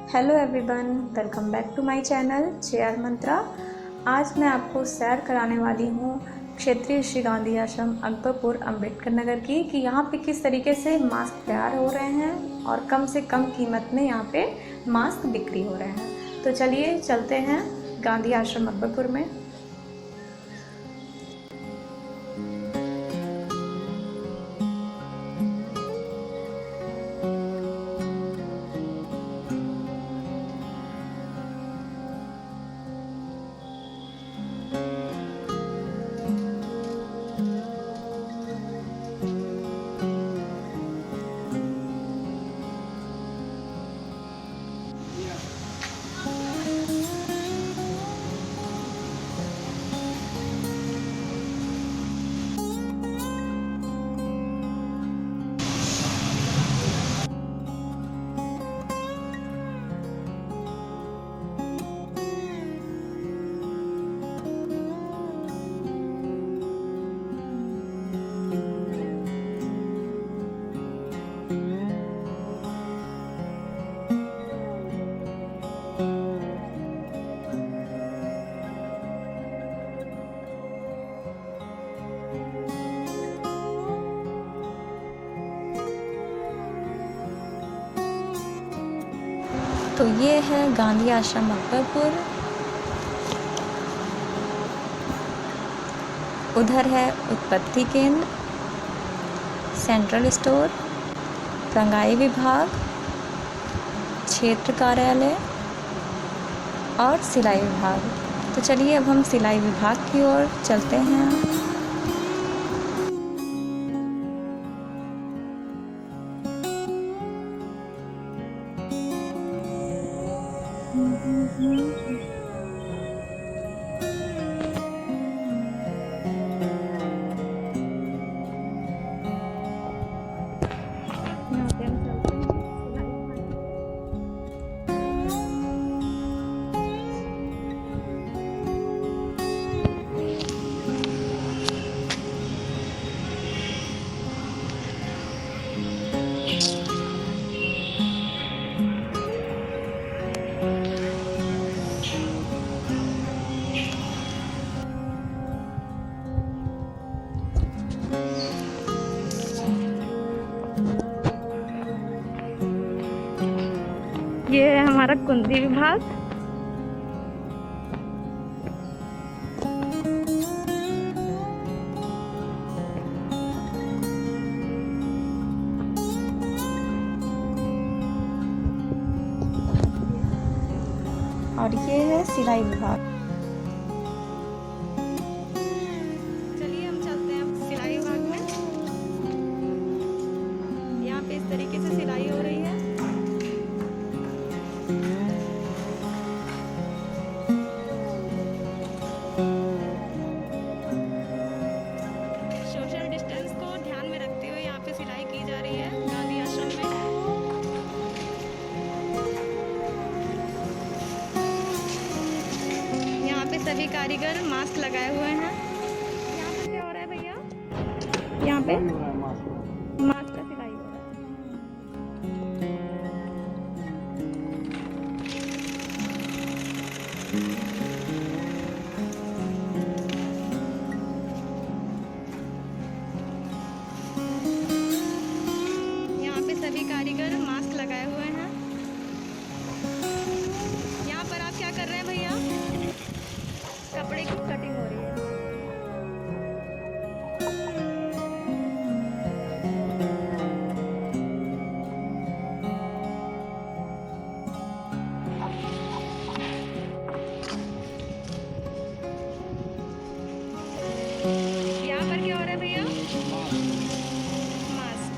Hello everyone, welcome back to my channel Chair Mantra. आज मैं आपको सैर कराने वाली हूँ क्षेत्रीय श्री गांधी आश्रम अकबरपुर अम्बेडकर नगर की कि यहाँ पे किस तरीके से मास्क तैयार हो रहे हैं और कम से कम कीमत में यहाँ पे मास्क बिक्री हो रहे हैं। तो चलिए चलते हैं गांधी आश्रम अकबरपुर में। तो ये है गांधी आश्रम अकबरपुर। उधर है उत्पत्ति केंद्र, सेंट्रल स्टोर, रंगाई विभाग, क्षेत्र कार्यालय और सिलाई विभाग। तो चलिए अब हम सिलाई विभाग की ओर चलते हैं। ये है हमारा कुंदी विभाग। और ये है सिलाई विभाग। चलिए हम चलते हैं सिलाई विभाग में। यहाँ पे इस तरीके से सिलाई हो रही है। सोशल डिस्टेंस को ध्यान में रखते हुए यहाँ पे सिलाई की जा रही है गांधी आश्रम में। यहाँ पे सभी कारीगर मास्क लगाए हुए हैं। यहाँ पे क्या हो रहा है भैया? यहाँ पे मास्क का सिलाई हो रहा है। यहाँ पे सभी कारीगर मास्क लगाए हुए हैं। यहाँ पर आप क्या कर रहे हैं भैया? कपड़े की कटिंग हो रही है। यहाँ पर क्या हो रहा है भैया? मास्क।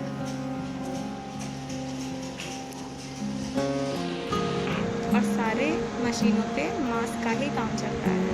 और सारे मशीनों पे मास्क का ही काम चल रहा है।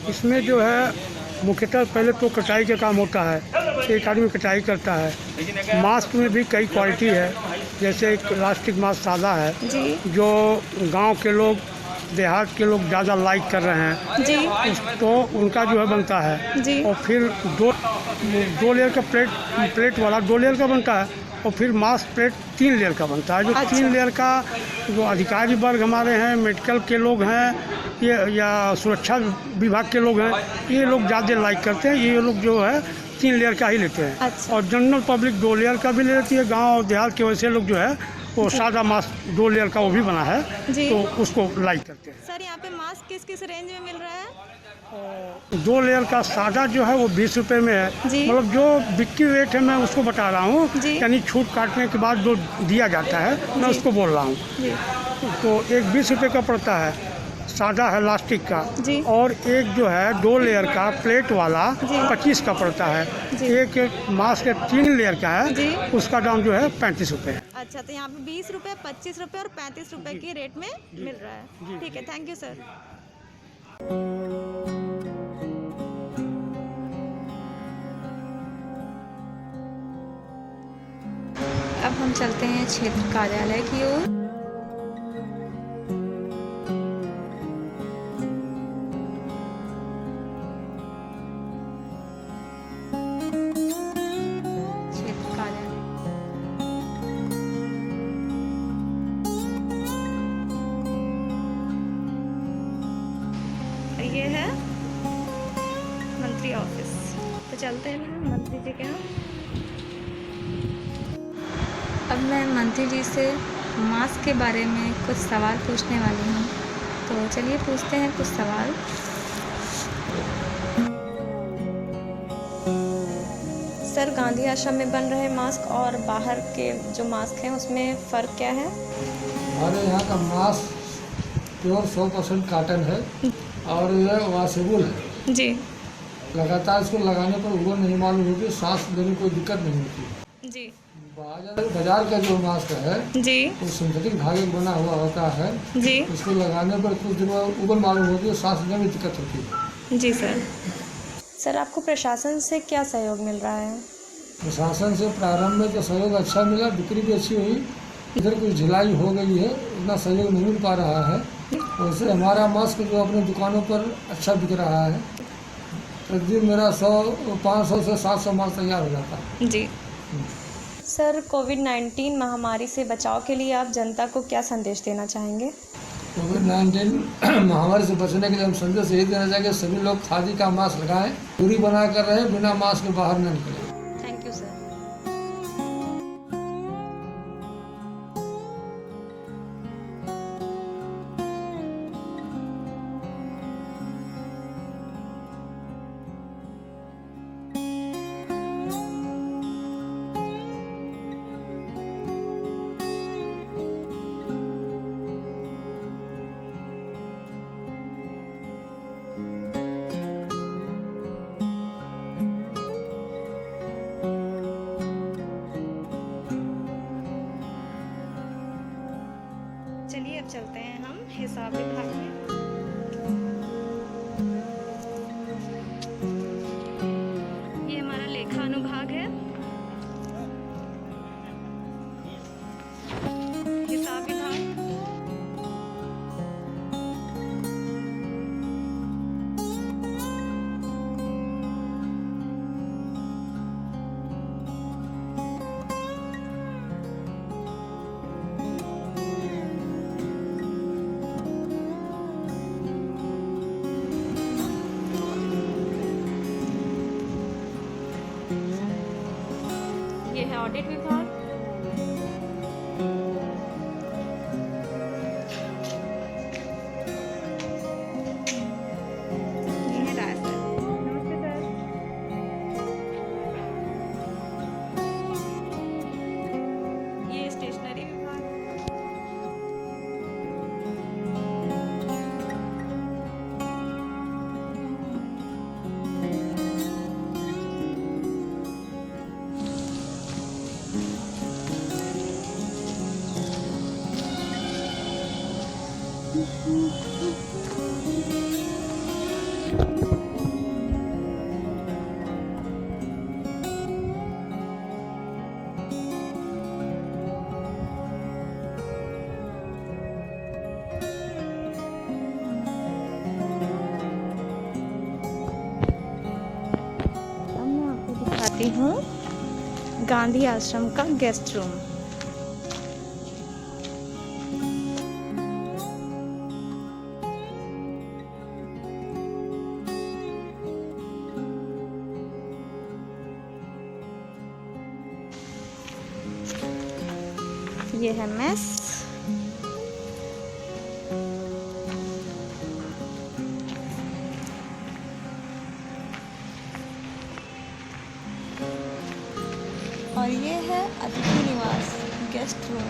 इसमें जो है मुख्यतः पहले तो कटाई का काम होता है, एक आदमी कटाई करता है। मास्क में भी कई क्वालिटी है, जैसे एक प्लास्टिक मास्क सादा है जी जो गांव के लोग, देहात के लोग ज़्यादा लाइक कर रहे हैं जी तो उनका जो है बनता है। जी और फिर दो लेयर का प्लेट वाला 2 लेयर का बनता है, और फिर मास्क प्लेट 3 लेयर का बनता है। जो अच्छा। 3 लेयर का जो अधिकारी वर्ग हमारे हैं, मेडिकल के लोग हैं, ये या सुरक्षा विभाग के लोग हैं, ये लोग ज़्यादा लाइक करते हैं। ये लोग जो है 3 लेयर का ही लेते हैं। अच्छा। और जनरल पब्लिक 2 लेयर का भी ले लेती है। गाँव और देहात के वैसे लोग जो है वो सादा मास्क 2 लेयर का वो भी बना है, जी। तो उसको लाइक करते हैं। सर यहाँ पे मास्क किस किस रेंज में मिल रहा है? 2 लेयर का सादा जो है वो 20 रुपये में है। जी। मतलब जो बिक्री रेट है मैं उसको बता रहा हूँ, जी। यानी छूट काटने के बाद जो दिया जाता है मैं उसको बोल रहा हूँ। जी तो एक 20 रुपये का पड़ता है, सादा है लास्टिक का। जी। और एक जो है 2 लेयर का प्लेट वाला जी। 25 का पड़ता है। जी। एक मास्क 3 लेयर का है, जी। उसका दाम जो है 35 रुपये है। अच्छा, तो यहाँ पे 20 रुपये, 25 रुपये और 35 रुपये की रेट में मिल रहा है। ठीक है, थैंक यू सर। अब हम चलते हैं क्षेत्र कार्यालय की ओर। क्षेत्र कार्यालय ये है मंत्री ऑफिस, तो चलते हैं मंत्री जी के यहाँ। अब मैं मंत्री जी से मास्क के बारे में कुछ सवाल पूछने वाली हूँ, तो चलिए पूछते हैं कुछ सवाल। सर, गांधी आश्रम में बन रहे मास्क और बाहर के जो मास्क हैं उसमें फ़र्क क्या है? हमारे यहाँ का मास्क प्योर 100% काटन है और यह वॉशेबल है। जी लगातार इसको लगाने पर वो नहीं मालूम होगी, सांस लेने में कोई दिक्कत नहीं होती। जी बाजार का जो मास्क है जी वो सिंथेटिक धागे बना हुआ होता है। जी उसको लगाने पर कुछ दिन बाद उबल मालूम होती है, सांस लेने में दिक्कत होती है। जी सर, आपको प्रशासन से क्या सहयोग मिल रहा है? प्रशासन से प्रारंभ में तो सहयोग अच्छा मिला, बिक्री भी अच्छी हुई। इधर कुछ ढिलाई हो गई है, इतना सहयोग नहीं मिल पा रहा है। वैसे हमारा मास्क जो अपने दुकानों पर अच्छा बिक रहा है। प्रतिदिन मेरा 500 से 700 मास्क तैयार हो जाता है। जी सर, कोविड-19 महामारी से बचाव के लिए आप जनता को क्या संदेश देना चाहेंगे? कोविड-19 महामारी से बचने के लिए हम संदेश यही देना चाहेंगे, सभी लोग खादी का मास्क लगाएं, दूरी बना कर रहें, बिना मास्क के बाहर न निकलें। Thank you sir. चलिए अब चलते हैं हम हिसाब विभाग में। ये हमारा लेखा अनुभाग है। हिसाब विभाग, ये है ऑडिट विभाग, ये है रायपुर। नमस्ते सर। ये स्टेशनरी विभाग, दिखाती हूँ गांधी आश्रम का गेस्ट रूम। ये है मेस। और ये है अतिथि निवास गेस्ट रूम।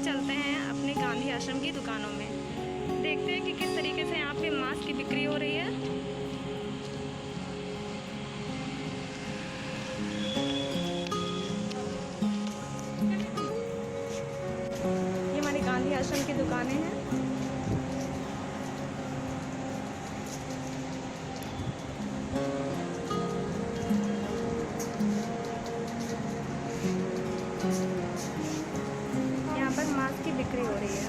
चलते हैं अपने गांधी आश्रम की दुकानों में, देखते हैं कि किस तरीके से यहाँ पे मास्क की बिक्री हो रही है। ये हमारी गांधी आश्रम की दुकानें हैं। मास्क की बिक्री हो रही है।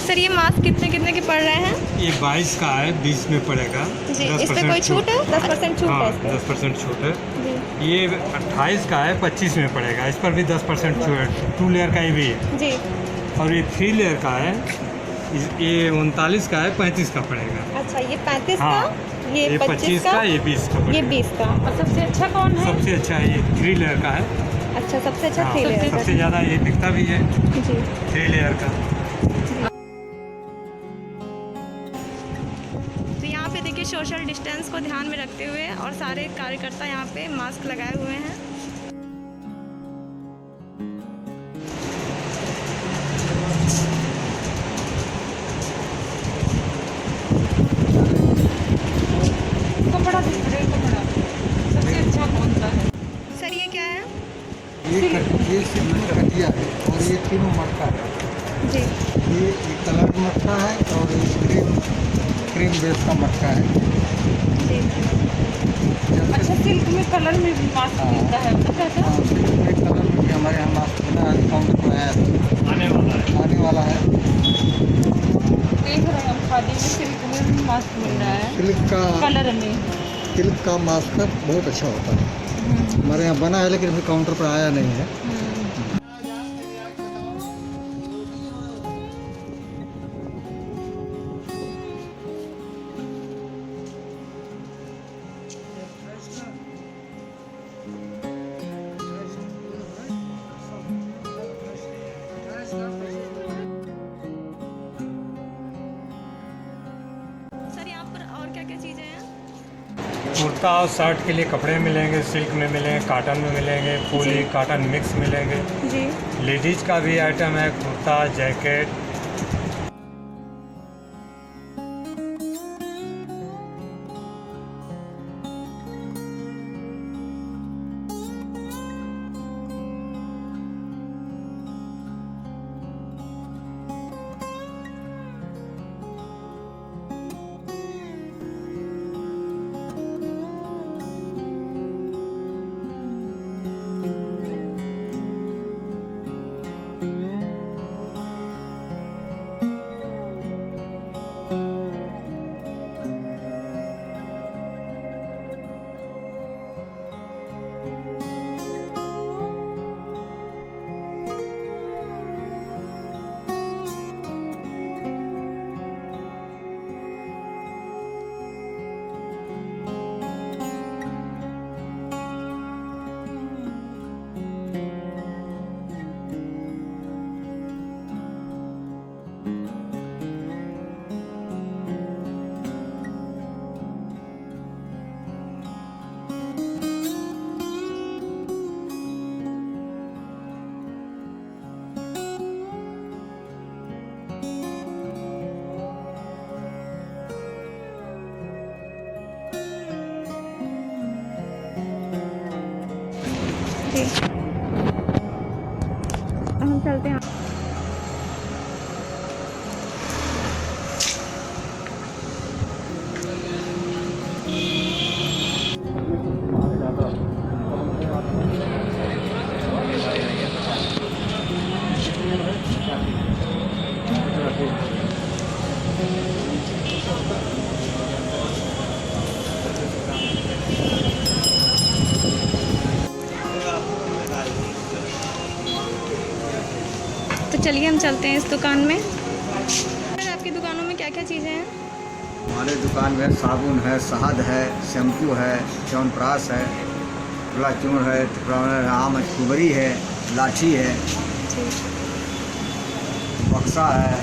सर ये मास्क कितने कितने के पड़ रहे हैं? ये 22 का है, 20 में पड़ेगा जी। इस पे कोई छूट है? 10% छूट हाँ, है इस पे? 10% छूट है जी। ये 28 का है, 25 में पड़ेगा। इस पर भी 10% छूट। 2 लेयर का ये भी है जी। और ये 3 लेयर का है, ये 39 का है, 35 का पड़ेगा। अच्छा ये 35 हाँ, का, ये 25 का, ये 20 का ये पड़ेगा। 20 का। और सबसे अच्छा कौन है? सबसे अच्छा ये 3 लेयर का है। अच्छा सबसे अच्छा हाँ, 3 लेयर का। सबसे ज़्यादा ये बिकता भी है जी। 3 लेयर का। तो यहाँ पे देखिए सोशल डिस्टेंस को ध्यान में रखते हुए और सारे कार्यकर्ता यहाँ पे मास्क लगाए हुए हैं। कपड़ा दिख रहा है, कपड़ा सबसे अच्छा कौन सा है? सर ये क्या है? ये सिल्वर कटिया है और ये तीनों मटका है। जी। ये कलर मटका है और ये क्रीम बेस का मटका है। जी। अच्छा सिल्क में कलर में भी मास्क मिलता है, पता था? हाँ, सिल्क में कलर में भी हमारे यहाँ मास्क बना है, काउंटर पर आया है, आने वाला है। देख रहे हैं हम खादी में सिल्क में भी मास्क मिल रहा है, सिल्क का कलर में। सिल्क का मास्क बहुत अच्छा होता है। हमारे यहाँ बना है लेकिन अभी काउंटर पर आया नहीं है। कुर्ता और शर्ट के लिए कपड़े मिलेंगे, सिल्क में मिलेंगे, कॉटन में मिलेंगे, फुली कॉटन मिक्स मिलेंगे। जी। लेडीज़ का भी आइटम है, कुर्ता, जैकेट। जी, हम चलते हैं। तो चलिए हम चलते हैं इस दुकान में। सर, आपकी दुकानों में क्या क्या चीज़ें हैं? हमारे दुकान में साबुन है, शहद है, शैम्पू है, च्यवनप्राश है, गुलाब है, आम कुबरी है, लाठी है, बक्सा है,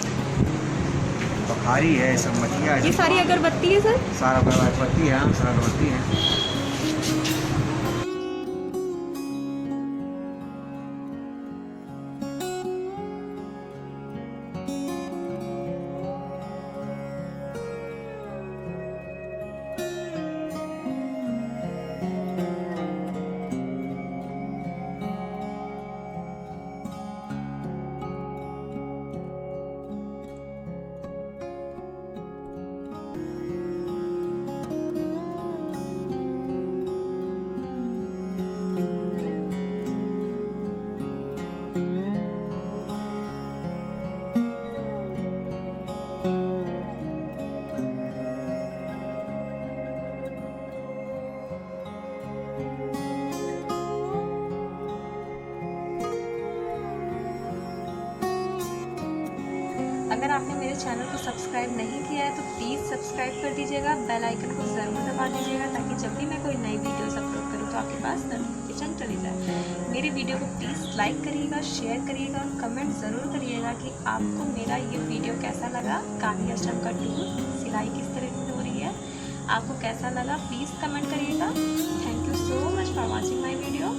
बखारी है, सब मछलियाँ ये है। सारी अगरबत्ती है सर? सारा अगरबत्ती है, सारा अगरबत्ती है। अगर आपने मेरे चैनल को सब्सक्राइब नहीं किया है तो प्लीज़ सब्सक्राइब कर दीजिएगा, बेल आइकन को ज़रूर दबा दीजिएगा ताकि जब भी मैं कोई नई वीडियोस अपलोड करूँ तो आपके पास नोटिफिकेशन चली जाए। मेरी वीडियो को प्लीज़ लाइक करिएगा, शेयर करिएगा और कमेंट ज़रूर करिएगा कि आपको मेरा ये वीडियो कैसा लगा। कान्ही अष्टम का टूर सिलाई किस तरह से हो रही है, आपको कैसा लगा प्लीज़ कमेंट करिएगा। Thank you so much for watching my video.